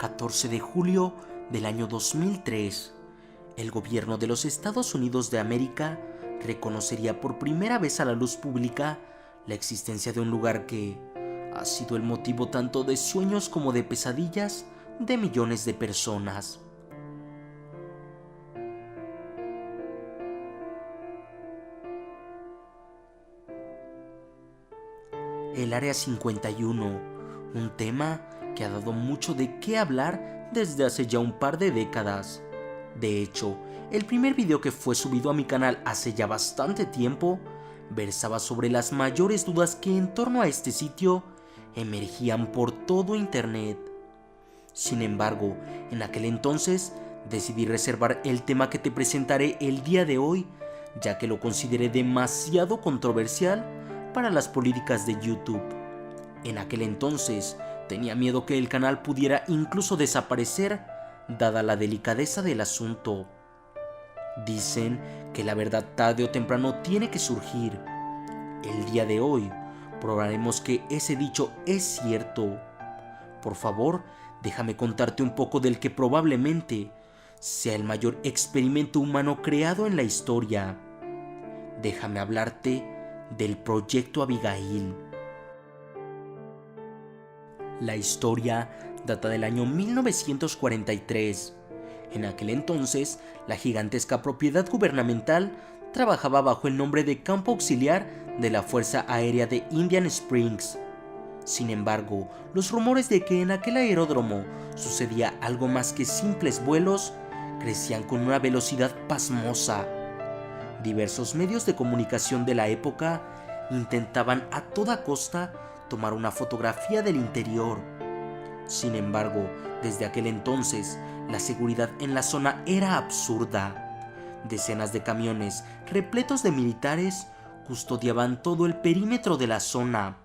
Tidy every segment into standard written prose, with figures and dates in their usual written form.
14 de julio del año 2003, el gobierno de los Estados Unidos de América reconocería por primera vez a la luz pública la existencia de un lugar que ha sido el motivo tanto de sueños como de pesadillas de millones de personas. El Área 51, un tema que ha dado mucho de qué hablar desde hace ya un par de décadas. De hecho, el primer video que fue subido a mi canal hace ya bastante tiempo versaba sobre las mayores dudas que en torno a este sitio emergían por todo internet. Sin embargo, en aquel entonces decidí reservar el tema que te presentaré el día de hoy, ya que lo consideré demasiado controversial para las políticas de YouTube. En aquel entonces tenía miedo que el canal pudiera incluso desaparecer, dada la delicadeza del asunto. Dicen que la verdad tarde o temprano tiene que surgir. El día de hoy probaremos que ese dicho es cierto. Por favor, déjame contarte un poco del que probablemente sea el mayor experimento humano creado en la historia. Déjame hablarte del Proyecto Abigail. La historia data del año 1943. En aquel entonces, la gigantesca propiedad gubernamental trabajaba bajo el nombre de Campo Auxiliar de la Fuerza Aérea de Indian Springs. Sin embargo, los rumores de que en aquel aeródromo sucedía algo más que simples vuelos crecían con una velocidad pasmosa. Diversos medios de comunicación de la época intentaban a toda costa tomar una fotografía del interior. Sin embargo, desde aquel entonces, la seguridad en la zona era absurda. Decenas de camiones repletos de militares custodiaban todo el perímetro de la zona.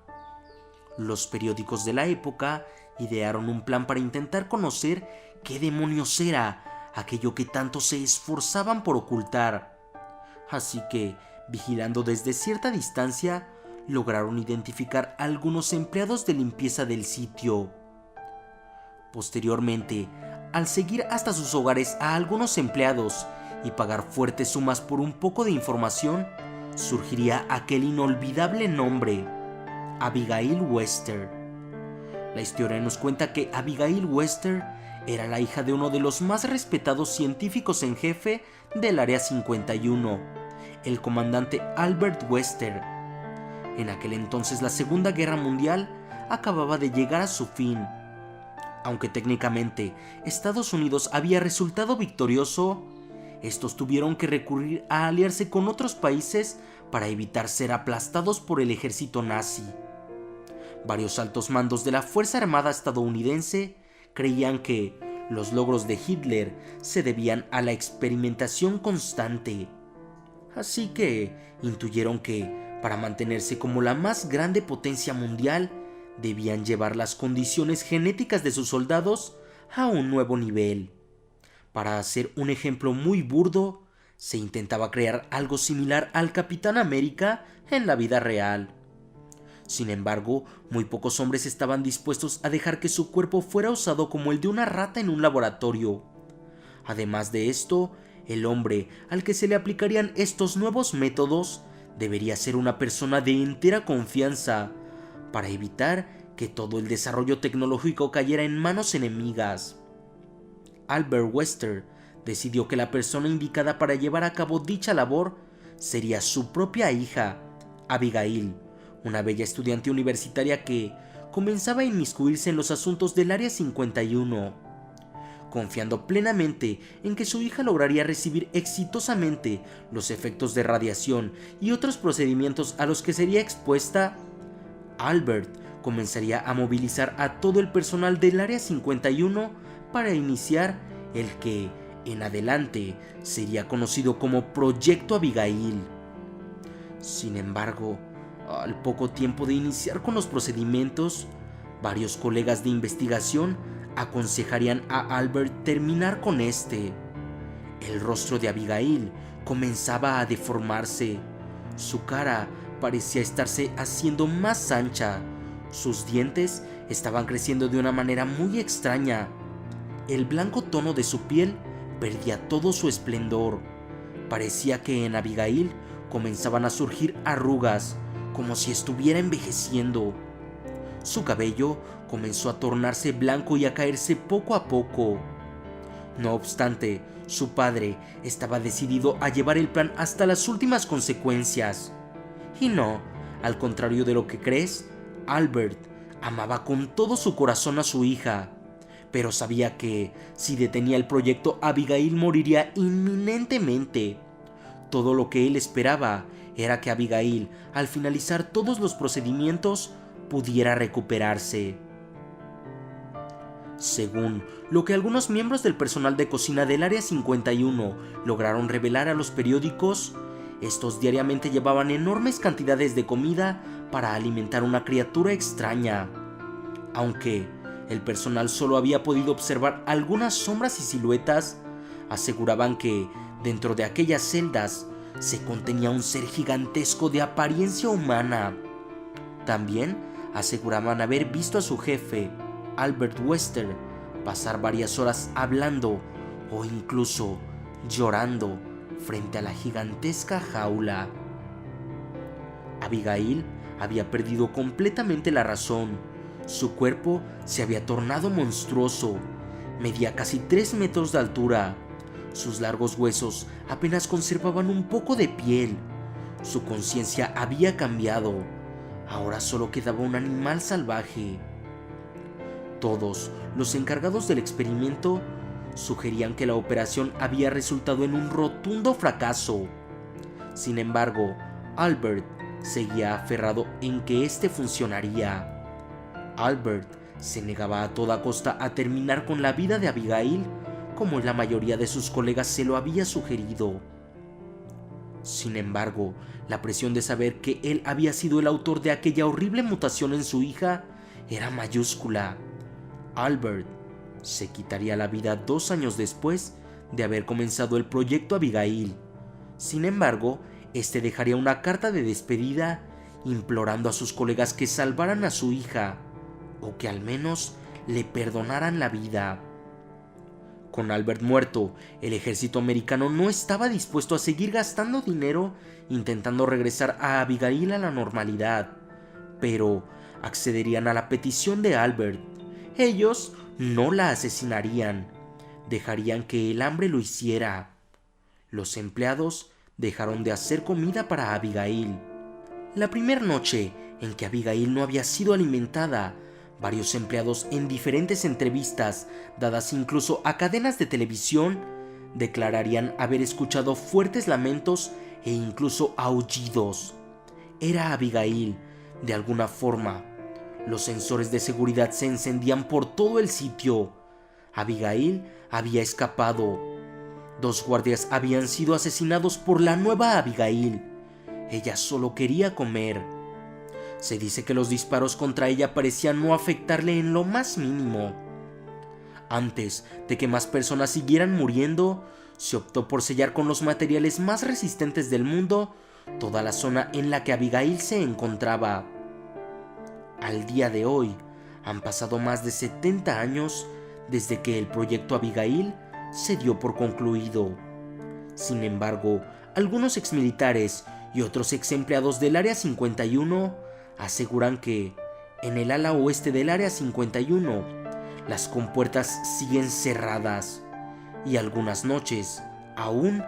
Los periódicos de la época idearon un plan para intentar conocer qué demonios era aquello que tanto se esforzaban por ocultar. Así que, vigilando desde cierta distancia, lograron identificar a algunos empleados de limpieza del sitio. Posteriormente, al seguir hasta sus hogares a algunos empleados y pagar fuertes sumas por un poco de información, surgiría aquel inolvidable nombre: Abigail Webster. La historia nos cuenta que Abigail Webster era la hija de uno de los más respetados científicos en jefe del Área 51, el comandante Albert Webster. En aquel entonces la Segunda Guerra Mundial acababa de llegar a su fin. Aunque técnicamente Estados Unidos había resultado victorioso, estos tuvieron que recurrir a aliarse con otros países para evitar ser aplastados por el ejército nazi. Varios altos mandos de la Fuerza Armada estadounidense creían que los logros de Hitler se debían a la experimentación constante. Así que intuyeron que, para mantenerse como la más grande potencia mundial, debían llevar las condiciones genéticas de sus soldados a un nuevo nivel. Para hacer un ejemplo muy burdo, se intentaba crear algo similar al Capitán América en la vida real. Sin embargo, muy pocos hombres estaban dispuestos a dejar que su cuerpo fuera usado como el de una rata en un laboratorio. Además de esto, el hombre al que se le aplicarían estos nuevos métodos debería ser una persona de entera confianza, para evitar que todo el desarrollo tecnológico cayera en manos enemigas. Albert Webster decidió que la persona indicada para llevar a cabo dicha labor sería su propia hija, Abigail, una bella estudiante universitaria que comenzaba a inmiscuirse en los asuntos del Área 51. Confiando plenamente en que su hija lograría recibir exitosamente los efectos de radiación y otros procedimientos a los que sería expuesta, Albert comenzaría a movilizar a todo el personal del Área 51 para iniciar el que, en adelante, sería conocido como Proyecto Abigail. Sin embargo, al poco tiempo de iniciar con los procedimientos, varios colegas de investigación aconsejarían a Albert terminar con este. El rostro de Abigail comenzaba a deformarse. Su cara parecía estarse haciendo más ancha. Sus dientes estaban creciendo de una manera muy extraña. El blanco tono de su piel perdía todo su esplendor. Parecía que en Abigail comenzaban a surgir arrugas, como si estuviera envejeciendo. Su cabello comenzó a tornarse blanco y a caerse poco a poco. No obstante, su padre estaba decidido a llevar el plan hasta las últimas consecuencias. Y no, al contrario de lo que crees, Albert amaba con todo su corazón a su hija, pero sabía que, si detenía el proyecto, Abigail moriría inminentemente. Todo lo que él esperaba era que Abigail, al finalizar todos los procedimientos, pudiera recuperarse. Según lo que algunos miembros del personal de cocina del Área 51 lograron revelar a los periódicos, estos diariamente llevaban enormes cantidades de comida para alimentar una criatura extraña. Aunque el personal solo había podido observar algunas sombras y siluetas, aseguraban que dentro de aquellas celdas se contenía un ser gigantesco de apariencia humana. También aseguraban haber visto a su jefe, Albert Wester, pasar varias horas hablando o incluso llorando frente a la gigantesca jaula. Abigail había perdido completamente la razón. Su cuerpo se había tornado monstruoso. Medía casi 3 metros de altura. Sus largos huesos apenas conservaban un poco de piel. Su conciencia había cambiado. Ahora solo quedaba un animal salvaje. Todos los encargados del experimento sugerían que la operación había resultado en un rotundo fracaso. Sin embargo, Albert seguía aferrado en que este funcionaría. Albert se negaba a toda costa a terminar con la vida de Abigail, como la mayoría de sus colegas se lo había sugerido. Sin embargo, la presión de saber que él había sido el autor de aquella horrible mutación en su hija era mayúscula. Albert se quitaría la vida 2 años después de haber comenzado el proyecto Abigail. Sin embargo, este dejaría una carta de despedida implorando a sus colegas que salvaran a su hija, o que al menos le perdonaran la vida. Con Albert muerto, el ejército americano no estaba dispuesto a seguir gastando dinero intentando regresar a Abigail a la normalidad, pero accederían a la petición de Albert. Ellos no la asesinarían, dejarían que el hambre lo hiciera. Los empleados dejaron de hacer comida para Abigail. La primera noche en que Abigail no había sido alimentada, varios empleados en diferentes entrevistas, dadas incluso a cadenas de televisión, declararían haber escuchado fuertes lamentos e incluso aullidos. Era Abigail, de alguna forma. Los sensores de seguridad se encendían por todo el sitio. Abigail había escapado. 2 guardias habían sido asesinados por la nueva Abigail. Ella solo quería comer. Se dice que los disparos contra ella parecían no afectarle en lo más mínimo. Antes de que más personas siguieran muriendo, se optó por sellar con los materiales más resistentes del mundo toda la zona en la que Abigail se encontraba. Al día de hoy, han pasado más de 70 años desde que el proyecto Abigail se dio por concluido. Sin embargo, algunos exmilitares y otros exempleados del Área 51 aseguran que, en el ala oeste del Área 51, las compuertas siguen cerradas y algunas noches, aún,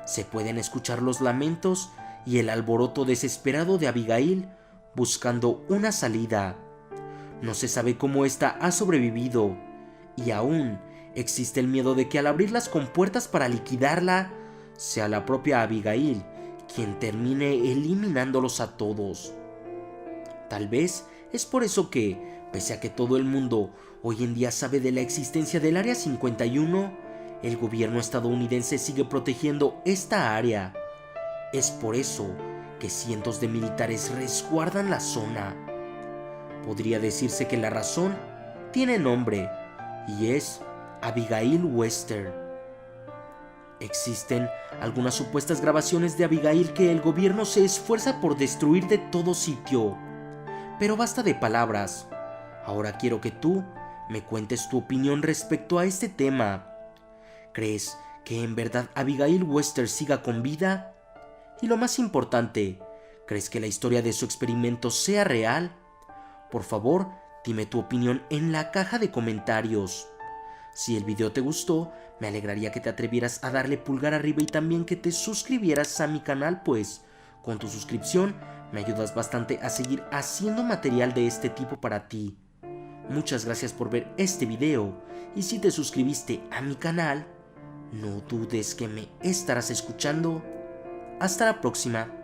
se pueden escuchar los lamentos y el alboroto desesperado de Abigail buscando una salida. No se sabe cómo ésta ha sobrevivido, y aún existe el miedo de que al abrir las compuertas para liquidarla, sea la propia Abigail quien termine eliminándolos a todos. Tal vez es por eso que, pese a que todo el mundo hoy en día sabe de la existencia del Área 51, el gobierno estadounidense sigue protegiendo esta área. Es por eso que cientos de militares resguardan la zona. Podría decirse que la razón tiene nombre, y es Abigail Wester. Existen algunas supuestas grabaciones de Abigail que el gobierno se esfuerza por destruir de todo sitio. Pero basta de palabras. Ahora quiero que tú me cuentes tu opinión respecto a este tema. ¿Crees que en verdad Abigail Wester siga con vida? Y lo más importante, ¿crees que la historia de su experimento sea real? Por favor, dime tu opinión en la caja de comentarios. Si el video te gustó, me alegraría que te atrevieras a darle pulgar arriba y también que te suscribieras a mi canal, pues con tu suscripción me ayudas bastante a seguir haciendo material de este tipo para ti. Muchas gracias por ver este video y si te suscribiste a mi canal, no dudes que me estarás escuchando. Hasta la próxima.